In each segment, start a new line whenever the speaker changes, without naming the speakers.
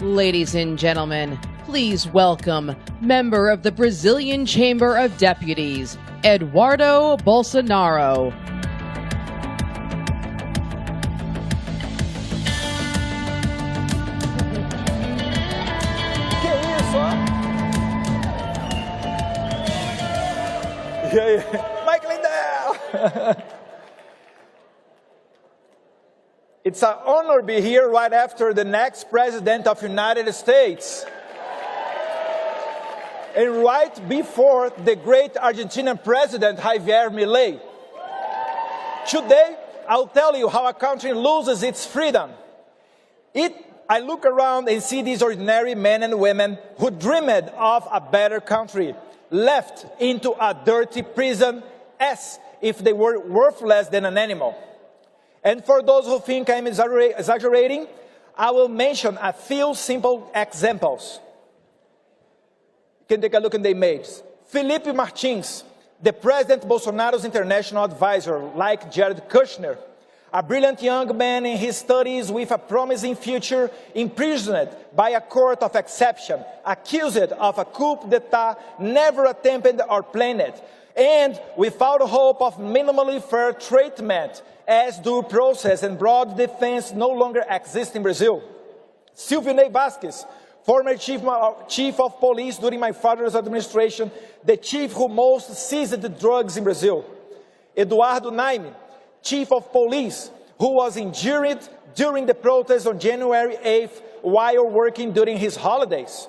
Ladies and gentlemen, please welcome member of the Brazilian Chamber of Deputies, Eduardo Bolsonaro.
Que isso, ó? E aí? Mike Lindell! It's an honor to be here right after the next President of the United States. And right before the great Argentinian President, Javier Milei. Today, I'll tell you how a country loses its freedom. I look around and see these ordinary men and women who dreamed of a better country, left into a dirty prison as if they were worthless than an animal. And for those who think I'm exaggerating, I will mention a few simple examples. You can take a look at the images. Felipe Martins, the President Bolsonaro's international advisor, like Jared Kushner, a brilliant young man in his studies with a promising future, imprisoned by a court of exception, accused of a coup d'etat, never attempted or planned, and without hope of minimally fair treatment, as due process and broad defense no longer exist in Brazil. Silvinei Vasquez, former chief of police during my father's administration, the chief who most seized the drugs in Brazil. Eduardo Naime, chief of police, who was injured during the protests on January 8th while working during his holidays.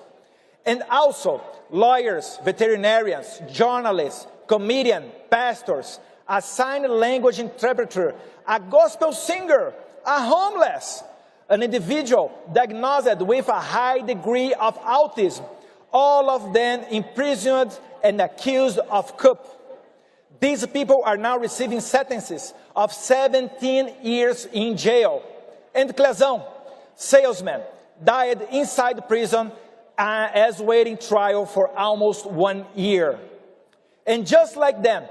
And also lawyers, veterinarians, journalists, comedians, pastors, a sign language interpreter, a gospel singer, a homeless, an individual diagnosed with a high degree of autism, all of them imprisoned and accused of coup. These people are now receiving sentences of 17 years in jail. And Clezão, salesman, died inside prison as waiting trial for almost 1 year. And just like them,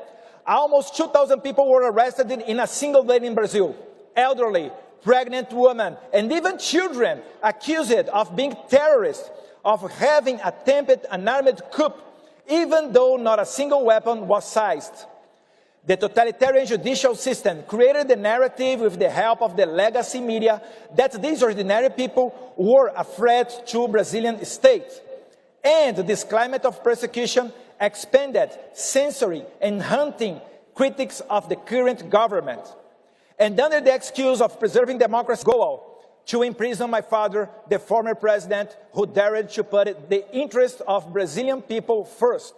almost 2,000 people were arrested in a single day in Brazil. Elderly, pregnant women, and even children accused of being terrorists, of having attempted an armed coup, even though not a single weapon was seized. The totalitarian judicial system created the narrative with the help of the legacy media that these ordinary people were a threat to Brazilian state. And this climate of persecution expanded censoring and hunting critics of the current government. And under the excuse of preserving democracy goal, to imprison my father, the former president, who dared to put the interest of Brazilian people first.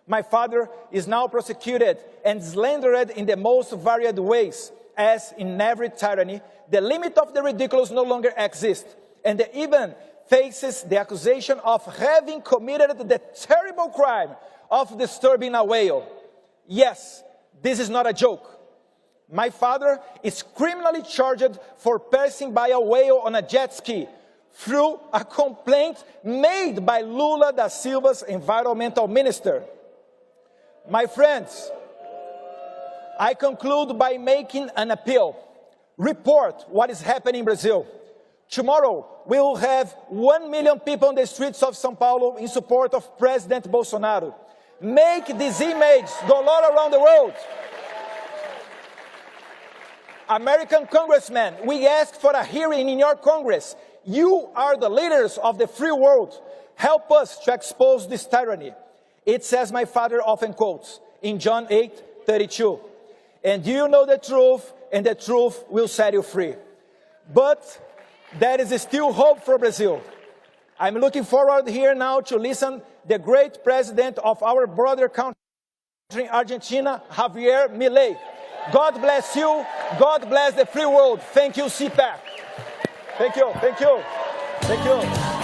My father is now prosecuted and slandered in the most varied ways, as in every tyranny, the limit of the ridiculous no longer exists, and even faces the accusation of having committed the terrible crime of disturbing a whale. Yes, this is not a joke. My father is criminally charged for passing by a whale on a jet ski through a complaint made by Lula da Silva's environmental minister. My friends, I conclude by making an appeal. Report what is happening in Brazil. Tomorrow, we will have 1 million people on the streets of São Paulo in support of President Bolsonaro. Make this image go all around the world. American congressmen, we ask for a hearing in your Congress. You are the leaders of the free world. Help us to expose this tyranny. It says, my father often quotes in John 8:32, and you know the truth, and the truth will set you free. But there is still hope for Brazil. I'm looking forward here now to listen to the great president of our brother country, Argentina, Javier Milei. God bless you. God bless the free world. Thank you, CPAC. Thank you. Thank you. Thank you.